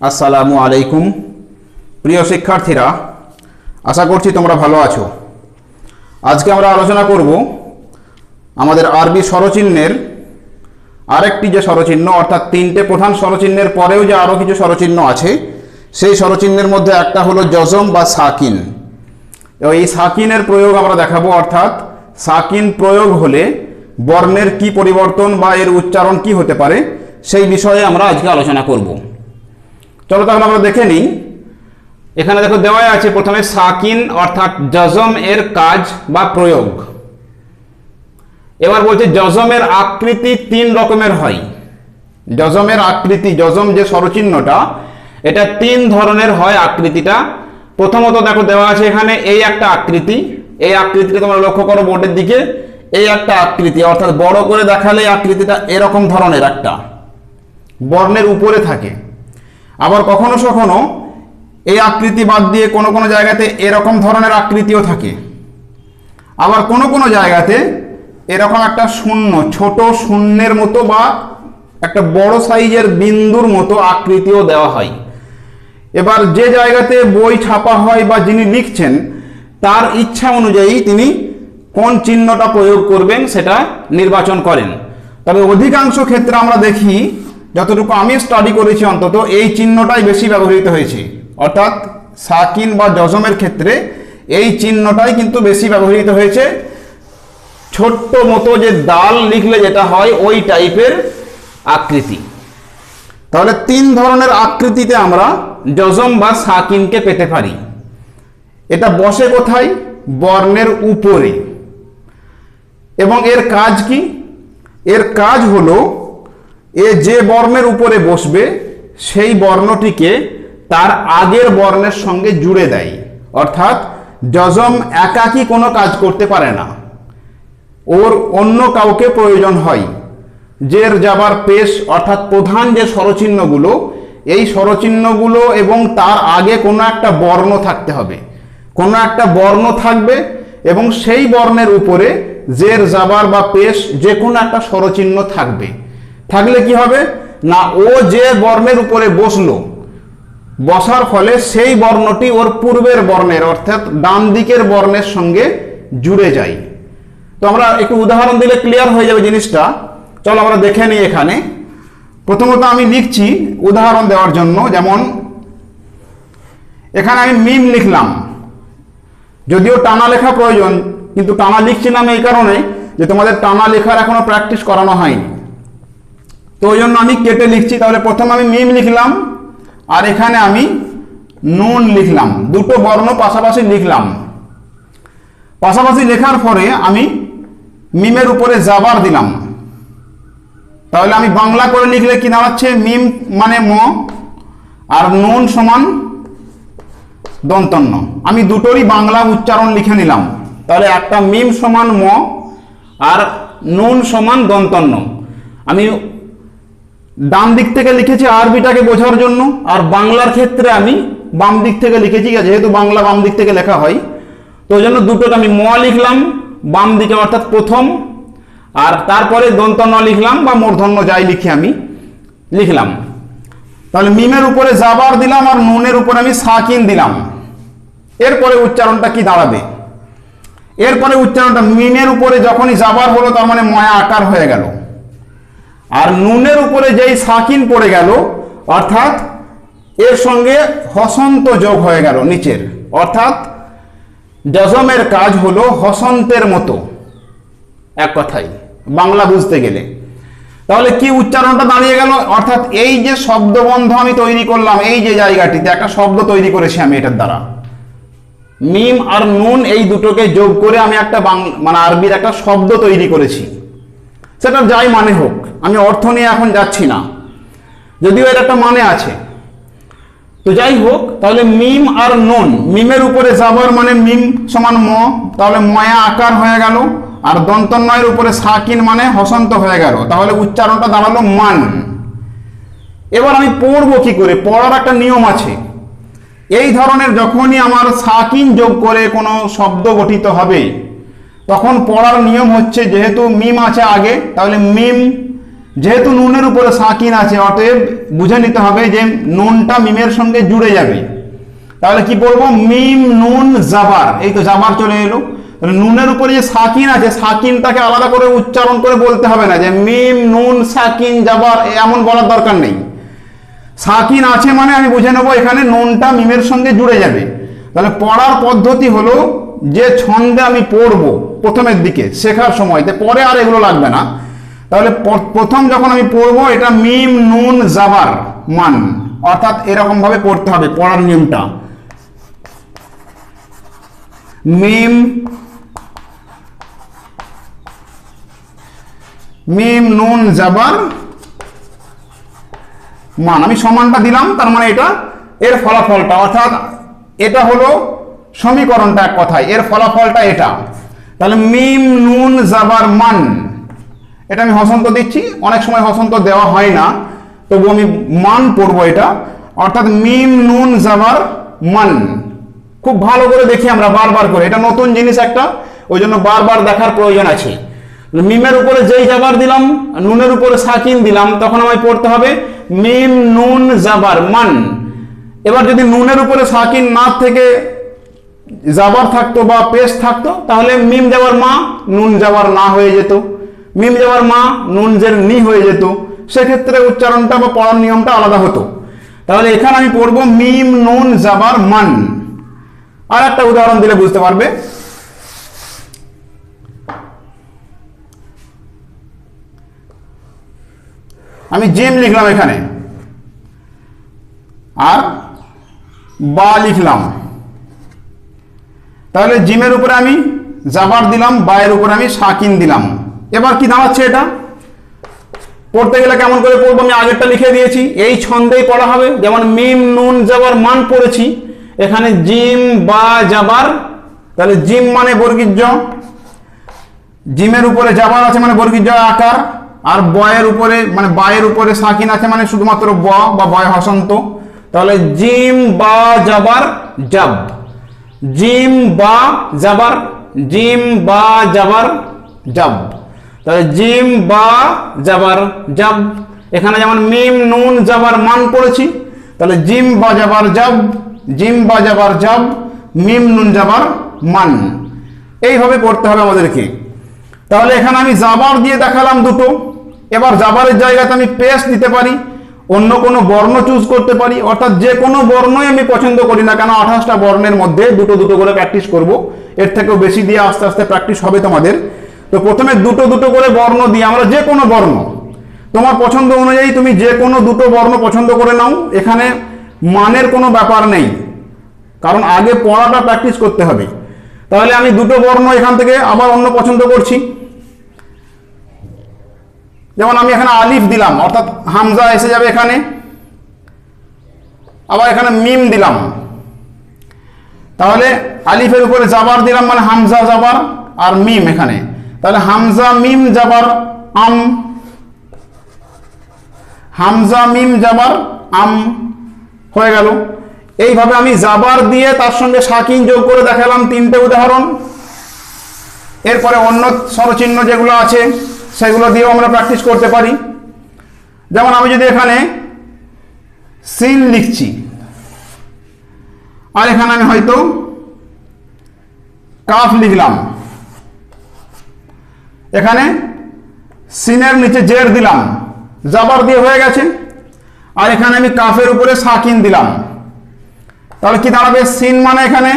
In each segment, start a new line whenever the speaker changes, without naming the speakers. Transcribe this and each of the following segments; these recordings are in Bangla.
আসসালামু আলাইকুম প্রিয় শিক্ষার্থীরা, আশা করছি তোমরা ভালো আছো। আজকে আমরা আলোচনা করব আমাদের আরবি স্বরচিহ্নের আরেকটি যে স্বরচিহ্ন, অর্থাৎ তিনটে প্রধান স্বরচিহ্নের পরেও যে আরও কিছু স্বরচিহ্ন আছে, সেই স্বরচিহ্নের মধ্যে একটা হলো জজম বা সাকিন। এই সাকিনের প্রয়োগ আমরা দেখাবো, অর্থাৎ সাকিন প্রয়োগ হলে বর্ণের কি পরিবর্তন বা এর উচ্চারণ কি হতে পারে সেই বিষয়ে আমরা আজকে আলোচনা করব। চলো তাহলে আমরা দেখে নিই। এখানে দেখো দেওয়া আছে প্রথমে সাকিন অর্থাৎ জজম এর কাজ বা প্রয়োগ। এবার বলছে জজমের আকৃতি তিন রকমের হয়। জজমের আকৃতি, জজম যে স্বরচিহ্নটা, এটা তিন ধরনের হয় আকৃতিটা। প্রথমত দেখো দেওয়া আছে এখানে এই একটা আকৃতি, এই আকৃতিটা তোমরা লক্ষ্য করো বোর্ডের দিকে, এই একটা আকৃতি, অর্থাৎ বড় করে দেখালে আকৃতিটা এরকম ধরনের একটা বর্ণের উপরে থাকে। আবার কখনো কখনো এই আকৃতি বাদ দিয়ে কোনো কোনো জায়গাতে এরকম ধরনের আকৃতিও থাকে। আবার কোনো কোনো জায়গাতে এরকম একটা শূন্য, ছোট শূন্যের মতো বা একটা বড় সাইজের বিন্দুর মতো আকৃতিও দেওয়া হয়। এবার যে জায়গাতে বই ছাপা হয় বা যিনি লিখছেন তার ইচ্ছা অনুযায়ী তিনি কোন চিহ্নটা প্রয়োগ করবেন সেটা নির্বাচন করেন। তবে অধিকাংশ ক্ষেত্রে আমরা দেখি, যতটুকু আমি স্টাডি করেছি অন্তত, এই চিহ্নটাই বেশি ব্যবহৃত হয়েছে। অর্থাৎ সাকিন বা জজমের ক্ষেত্রে এই চিহ্নটাই কিন্তু বেশি ব্যবহৃত হয়েছে। ছোট্ট মতো যে দাল লিখলে যেটা হয় ওই টাইপের আকৃতি। তাহলে তিন ধরনের আকৃতিতে আমরা জজম বা সাকিনকে পেতে পারি। এটা বসে কোথায়? বর্ণের উপরে। এবং এর কাজ কি? এর কাজ হলো এ যে বর্ণের উপরে বসবে সেই বর্ণটিকে তার আগের বর্ণের সঙ্গে জুড়ে দেয়। অর্থাৎ জজম একাকী কোনো কাজ করতে পারে না, ওর অন্য কাউকে প্রয়োজন হয়। জের জাবার পেশ অর্থাৎ প্রধান যে স্বরচিহ্নগুলো, এই স্বরচিহ্নগুলো এবং তার আগে কোনো একটা বর্ণ থাকতে হবে, কোনো একটা বর্ণ থাকবে এবং সেই বর্ণের উপরে জের জাবার বা পেশ যে কোনো একটা স্বরচিহ্ন থাকবে। থাকলে কি হবে না, ও যে বর্ণের উপরে বসলো, বসার ফলে সেই বর্ণটি ওর পূর্বের বর্ণের অর্থাৎ ডান দিকের বর্ণের সঙ্গে জুড়ে যায়। তো আমরা একটু উদাহরণ দিলে ক্লিয়ার হয়ে যাবে জিনিসটা। চলো আমরা দেখে নিই। এখানে প্রথমত আমি লিখছি উদাহরণ দেওয়ার জন্য, যেমন এখানে আমি মিম লিখলাম, যদিও টানা লেখা প্রয়োজন, কিন্তু টানা লিখছিলাম এই কারণে যে তোমাদের টানা লেখার এখনো প্র্যাকটিস করানো হয়নি, তো ওই জন্য আমি কেটে লিখছি। তাহলে প্রথম আমি মিম লিখলাম আর এখানে আমি নুন লিখলাম, দুটো বর্ণ পাশাপাশি লিখলাম। পাশাপাশি লেখার পরে আমি মিমের উপরে জাবার দিলাম। তাহলে আমি বাংলা করে লিখলে কি দাঁড়াচ্ছে? মিম মানে ম আর নুন সমান দন্তন্য। আমি দুটোরই বাংলা উচ্চারণ লিখে নিলাম। তাহলে একটা মিম সমান ম আর নুন সমান দন্তন্য। আমি ডান দিক থেকে লিখেছি আরবিটাকে বোঝার জন্য, আর বাংলার ক্ষেত্রে আমি বাম দিক থেকে লিখেছি, যেহেতু বাংলা বাম দিক থেকে লেখা হয়, তো ওই জন্য দুটোকে আমি ম লিখলাম বাম দিকে অর্থাৎ প্রথম, আর তারপরে দন্তন্য লিখলাম বা মূর্ধন্য যাই লিখি আমি লিখলাম। তাহলে মিমের উপরে জাবার দিলাম আর নুনের উপরে আমি সাকিন দিলাম। এরপরে উচ্চারণটা কি দাঁড়াবে? এরপরে উচ্চারণটা মিমের উপরে যখনই জাবার হলো তার মানে ময়া আকার হয়ে গেল, আর নুনের উপরে যেই সাকিন পড়ে গেল অর্থাৎ এর সঙ্গে হসন্ত যোগ হয়ে গেল নিচের, অর্থাৎ জজমের কাজ হলো হসন্তের মতো, এক কথাই বাংলা বুঝতে গেলে। তাহলে কি উচ্চারণটা দাঁড়িয়ে গেল? অর্থাৎ এই যে শব্দবন্ধ আমি তৈরি করলাম, এই যে জায়গাটিতে একটা শব্দ তৈরি করেছি আমি এটার দ্বারা, মিম আর নুন এই দুটোকে যোগ করে আমি একটা মানে আরবির একটা শব্দ তৈরি করেছি। সেটা যাই মানে হোক, আমি অর্থ নিয়ে এখন যাচ্ছি না, যদিও এর একটা মানে আছে। তো যাই হোক, তাহলে মিম আর নুন, মিমের উপরে জাবার মানে মিম সমান ম, তাহলে ময়া আকার হয়ে গেল, আর দন্তন্বয়ের উপরে সাকিন মানে হসন্ত হয়ে গেল। তাহলে উচ্চারণটা দাঁড়ালো মান। এবার আমি পড়বো কি করে? পড়ার একটা নিয়ম আছে। এই ধরনের যখনই আমার সাকিন যোগ করে কোনো শব্দ গঠিত হবে তখন পড়ার নিয়ম হচ্ছে, যেহেতু মিম আছে আগে, তাহলে মিম যেহেতু নুনের উপরে সাকিন আছে, অতএব বুঝে নিতে হবে যে নুনটা মিমের সঙ্গে জুড়ে যাবে। তাহলে কি বলবো? মিম নুন জাবার, এই তো জাবার চলে এলো। তাহলে নুনের উপরে যে সাকিন আছে, সাকিনটাকে আলাদা করে উচ্চারণ করে বলতে হবে না যে মিম নুন সাকিন জাবার, এমন বলার দরকার নেই। সাকিন আছে মানে আমি বুঝে নেবো এখানে নুনটা মিমের সঙ্গে জুড়ে যাবে। তাহলে পড়ার পদ্ধতি হলো যে ছন্দে আমি পড়বো প্রথমের দিকে শেখার সময়তে, পরে আর এগুলো লাগবে না। তাহলে প্রথম যখন আমি পড়বো এটা মিম নুন জাবার মান, অর্থাৎ এরকম ভাবে পড়তে হবে পড়ার নিয়মটা। মিম মিম নুন জাবার মান, আমি সমানটা দিলাম, তার মানে এটা এর ফলাফলটা, অর্থাৎ এটা হলো সমীকরণটা এক কথায়, এর ফলাফলটা এটা। তাহলে মিম নুন জাবার মান, এটা আমি হসন্ত দিচ্ছি, অনেক সময় হসন্ত দেওয়া হয় না, তবু আমি মান পড়বো এটা, অর্থাৎ মিম নুন জাবার মান। খুব ভালো করে দেখি আমরা বারবার করে, এটা নতুন জিনিস একটা, ওই জন্য বারবার দেখার প্রয়োজন আছে। মিমের উপরে যেই জাবার দিলাম, নুনের উপরে সাকিন দিলাম, তখন আমায় পড়তে হবে মিম নুন জাবার মান। এবার যদি নুনের উপরে সাকিন না থেকে জাবার থাকতো বা পেশ থাকতো, তাহলে মিম যাবার মা নুন যাবার না হয়ে যেত, মিম যাবার মা নুন জের নি হয়ে যেত, সেক্ষেত্রে উচ্চারণটা বা পড়ার নিয়মটা আলাদা হতো। তাহলে এখানে আমি পড়বো মিম নুন জাবার মান। আর একটা উদাহরণ দিলে বুঝতে পারবে। আমি জিম লিখলাম এখানে, আর বা লিখলাম, তাহলে জিমের উপরে আমি জাবার দিলাম, বায়ের উপরে আমি সাকিন দিলাম। এবার কি দাঁড়াচ্ছে? এটা পড়তে গেলে কেমন করে পড়বো? আমি আগেরটা লিখে দিয়েছি, এই ছন্দেই পড়া হবে। যেমন মিম নুন জাবার মান পড়েছি, এখানে জিম বা জাবার, তাহলে জিম মানে বর্গীয় জ, জিমের উপরে জাবার আছে মানে বর্গীয় জ আকার, আর বয়ের উপরে মানে বায়ের উপরে সাকিন আছে মানে শুধুমাত্র ব বা বয় হসন্ত। তাহলে জিম বা জাবার জাব, জিম বা জাবার, জিম বা জাবার জাব, তাহলে জিম বা জাবার জাব। এখানে যেমন মিম নুন জাবার মান পড়েছি, তাহলে জিম বা জাবার জাব, জিম বা জাবার জাব, মিম নুন জাবার মান। এইভাবে পড়তে হবে আমাদেরকে। তাহলে এখানে আমি জাবার দিয়ে দেখালাম দুটো। এবার জাবারের জায়গাতে আমি পেশ দিতে পারি, অন্য কোনো বর্ণ চুজ করতে পারি, অর্থাৎ যে কোনো বর্ণই আমি পছন্দ করি না কেন, 28টা বর্ণের মধ্যে দুটো দুটো করে প্র্যাকটিস করব। এর থেকেও বেশি দিয়ে আস্তে আস্তে প্র্যাকটিস হবে তোমাদের। তো প্রথমে দুটো দুটো করে বর্ণ দিয়ে আমরা যে কোনো বর্ণ তোমার পছন্দ অনুযায়ী তুমি যে কোনো দুটো বর্ণ পছন্দ করে নাও, এখানে মানের কোনো ব্যাপার নেই, কারণ আগে পড়াটা প্র্যাকটিস করতে হবে। তাহলে আমি দুটো বর্ণ এখান থেকে আবার অন্য পছন্দ করছি। যেমন আমি এখানে আলিফ দিলাম, অর্থাৎ হামজা এসে যাবে এখানে, আবার এখানে মিম দিলাম, তাহলে আলিফের উপরে জাবার দিলাম মানে হামজা জাবার আর মিম এখানে, তাহলে হামজা মিম জাবার আম, হামজা মিম জাবার আম হয়ে গেল। এইভাবে আমি জাবার দিয়ে তার সঙ্গে সাকিন যোগ করে দেখালাম 3টে উদাহরণ। এরপরে অন্য স্বরচিহ্ন যেগুলো আছে সেগুলো দিয়েও আমরা প্র্যাকটিস করতে পারি। যেমন আমি যদি এখানে সিন লিখছি, আর এখানে আমি হয়তো কাফ লিখলাম, এখানে সিনের নিচে জের দিলাম, জাবার দিয়ে হয়ে গেছে, আর এখানে আমি কাফের উপরে সাকিন দিলাম, তাহলে কি দাঁড়াবে? সিন মানে এখানে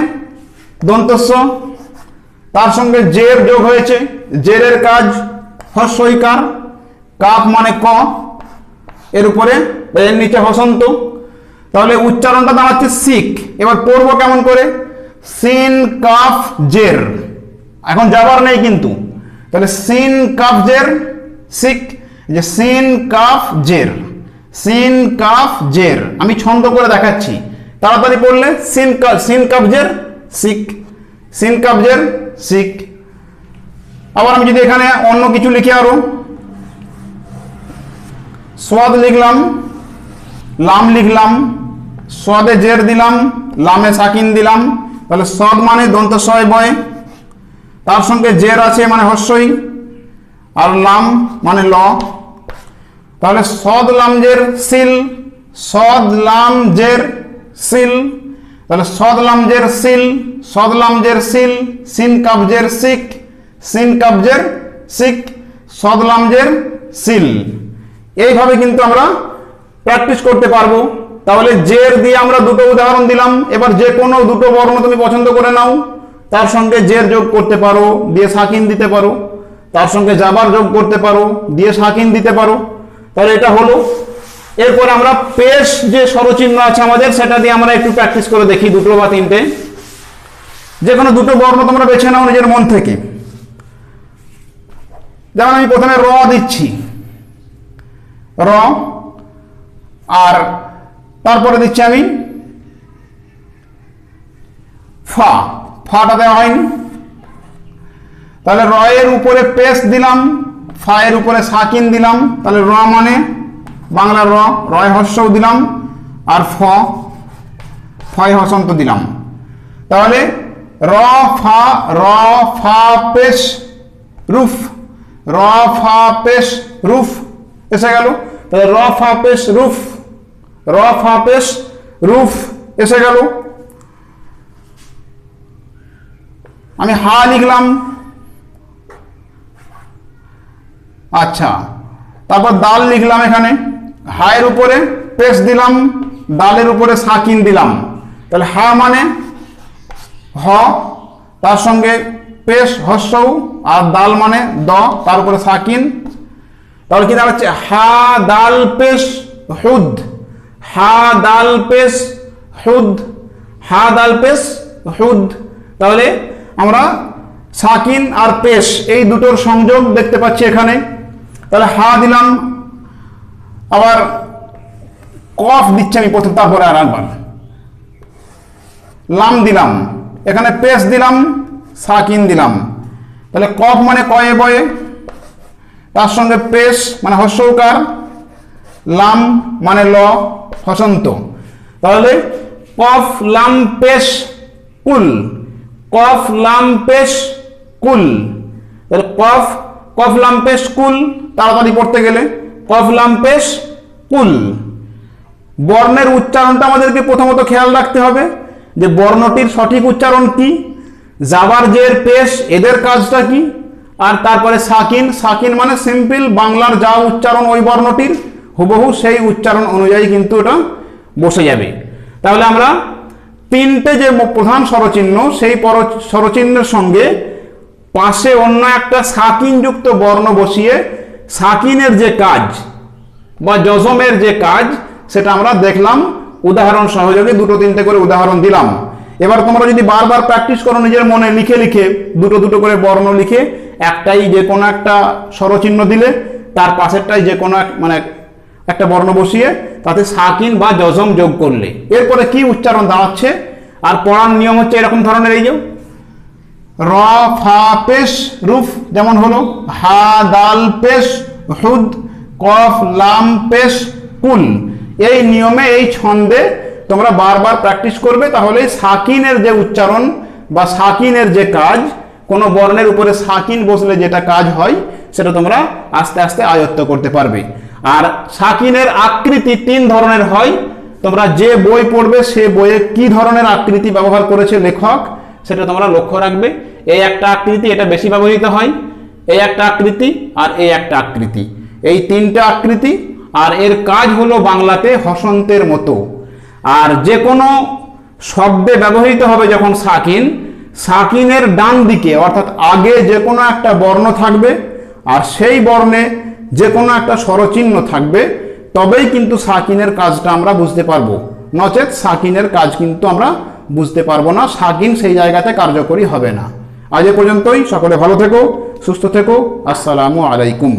দন্তস্ব, তার সঙ্গে জের যোগ হয়েছে, জেরের কাজ হস্যইকার, কাফ মানে ক, এর উপরে এর নিচে হসন্ত, তাহলে উচ্চারণটা দাঁড়াচ্ছে সিক। এবার পড়বো কেমন করে? সিন কাফ জের, এখন যাবার নেই কিন্তু, তাহলে সিন কাফ জের সিক, যে সিন কাফ জের, সিন কাফ জের। আমি ছন্দ করে দেখাচ্ছি, তাড়াতাড়ি পড়লে সিন কাফ জের সিক, সিন কাফ জের সিক। আবার আমি যদি এখানে অন্য কিছু লিখি, আরো সোয়াদ লিখলাম, লাম লিখলাম, সোয়াদে জের দিলাম, লামে সাকিন দিলাম, তাহলে সদ মানে দন্ত সয় বয়, তার সঙ্গে জের আছে মানে হস্যই, আর লাম মানে ল, তাহলে সদ লামজের সিল, সদ লামজের সিল, তাহলে সদ লামজের সিল, সদ লামজের সিল, সিন কাবজের সিক, সিন কাবজের সিক, সদ লামজের সিল। এইভাবে কিন্তু আমরা প্র্যাকটিস করতে পারবো। তাহলে জের দিয়ে আমরা দুটো উদাহরণ দিলাম। এবার যে কোনো দুটো বর্ণ তুমি পছন্দ করে নাও, তার সঙ্গে জের যোগ করতে পারো, দিয়ে সাকিন দিতে পারো, তার সঙ্গে জাবার যোগ করতে পারো, দিয়ে সাকিন দিতে পারো। তাহলে এটা হলো। এরপর আমরা পেশ যে স্বরচিহ্ন আছে আমাদের, সেটা দিয়ে আমরা একটু প্র্যাকটিস করে দেখি, দুটো বা তিনটে। যে কোনো দুটো বর্ণ তোমরা বেছে নাও নিজের মন থেকে। যেমন আমি প্রথমে র দিচ্ছি, র, আর তারপরে দিচ্ছি আমি ফা, ফাটা দেওয়া হয়নি। তাহলে র এর উপরে পেশ দিলাম, ফা এর উপরে সাকিন দিলাম, তাহলে র মানে বাংলার র, রয় হর্ষও দিলাম, আর ফয় হসন্ত দিলাম। তাহলে র ফা পেশ রুফ, র ফা পেশ রুফ এসে গেল। তাহলে র ফা পেশ রুফ, র ফা পেশ রুফ এসে গেল। আমি হা লিখলাম, আচ্ছা, তারপর দাল লিখলাম। এখানে হায়ের উপরে পেশ দিলাম, দালের উপরে সাকিন দিলাম। তাহলে হা মানে হ, তার সঙ্গে পেশ হস্যও, আর দাল মানে দ, তার উপরে সাকিন। তাহলে কি দাঁড়াচ্ছে? হা দাল পেশ হুদ, হা দাল পেশ হুদ, হা দাল পেশ হুদ। তাহলে আমরা সাকিন আর পেশ এই দুটোর সংযোগ দেখতে পাচ্ছি এখানে। তাহলে হা দিলাম, আবার কফ দিচ্ছি আমি প্রথম, তারপরে আর একবার লাম দিলাম, এখানে পেশ দিলাম, সাকিন দিলাম। তাহলে কফ মানে কয়ে বয়ে, তার সঙ্গে পেশ মানে হস্যৌকার, লাম মানে ল হসন্ত। তাহলে কফ লাম পেশ কুল, কফ লাম পেশ কুল। তাহলে কফ লাম পেশ কুল, তাড়াতাড়ি পড়তে গেলে কফ লাম পেশ কুল। বর্ণের উচ্চারণটা আমাদেরকে প্রথমত খেয়াল রাখতে হবে যে বর্ণটির সঠিক উচ্চারণ কি, জাবার জের পেশ এদের কাজটা কি, আর তারপরে সাকিন, সাকিন মানে সিম্পল বাংলার যা উচ্চারণ ওই বর্ণটির হুবহু সেই উচ্চারণ অনুযায়ী কিন্তু এটা বসে যাবে। তাহলে আমরা তিনটে যে প্রধান স্বরচিহ্ন, সেই স্বরচিহ্নের সঙ্গে পাশে অন্য একটা সাকিন যুক্ত বর্ণ বসিয়ে সাকিনের যে কাজ বা যজমের যে কাজ সেটা আমরা দেখলাম উদাহরণ সহযোগে, দুটো তিনটে করে উদাহরণ দিলাম। এবার তোমরা যদি বারবার প্র্যাকটিস করো নিজের মনে লিখে লিখে, দুটো দুটো করে বর্ণ লিখে, একটাই যে কোনো একটা স্বরচিহ্ন দিলে তার পাশেরটাই যে কোনো মানে একটা বর্ণ বসিয়ে তাতে সাকিন বা যজম যোগ করলে এরপরে কি উচ্চারণ দাঁড়াচ্ছে। আর পড়ার নিয়ম হচ্ছে এরকম ধরনের, এই যে র ফা পেশ রুফ যেমন হলো, হা দাল পেশ হুদ, কফ লাম পেশ কুল। এই নিয়মে এই ছন্দে তোমরা বারবার প্র্যাকটিস করবে, তাহলে সাকিনের যে উচ্চারণ বা সাকিনের যে কাজ, কোনো বর্ণের উপরে সাকিন বসলে যেটা কাজ হয় সেটা তোমরা আস্তে আস্তে আয়ত্ত করতে পারবে। আর সাকিনের আকৃতি তিন ধরনের হয়। তোমরা যে বই পড়বে সে বইয়ে কি ধরনের আকৃতি ব্যবহার করেছে লেখক সেটা তোমরা লক্ষ্য রাখবে। এই একটা আকৃতি, এটা বেশি ব্যবহৃত হয়, এই একটা আকৃতি আর এই একটা আকৃতি, এই তিনটা আকৃতি। আর এর কাজ হলো বাংলাতে হসন্তের মতো। আর যে কোনো শব্দে ব্যবহৃত হবে যখন সাকিন, সাকিনের ডান দিকে অর্থাৎ আগে যে কোনো একটা বর্ণ থাকবে আর সেই বর্ণে যে কোনো একটা স্বরচিহ্ন থাকবে, তবেই কিন্তু সাকিনের কাজটা আমরা বুঝতে পারবো, নচেত সাকিনের কাজ কিন্তু আমরা বুঝতে পারবো না, সাকিন সেই জায়গাতে কার্যকরী হবে না। আজ এ পর্যন্তই। সকলে ভালো থেকো, সুস্থ থেকো। আসসালামু আলাইকুম।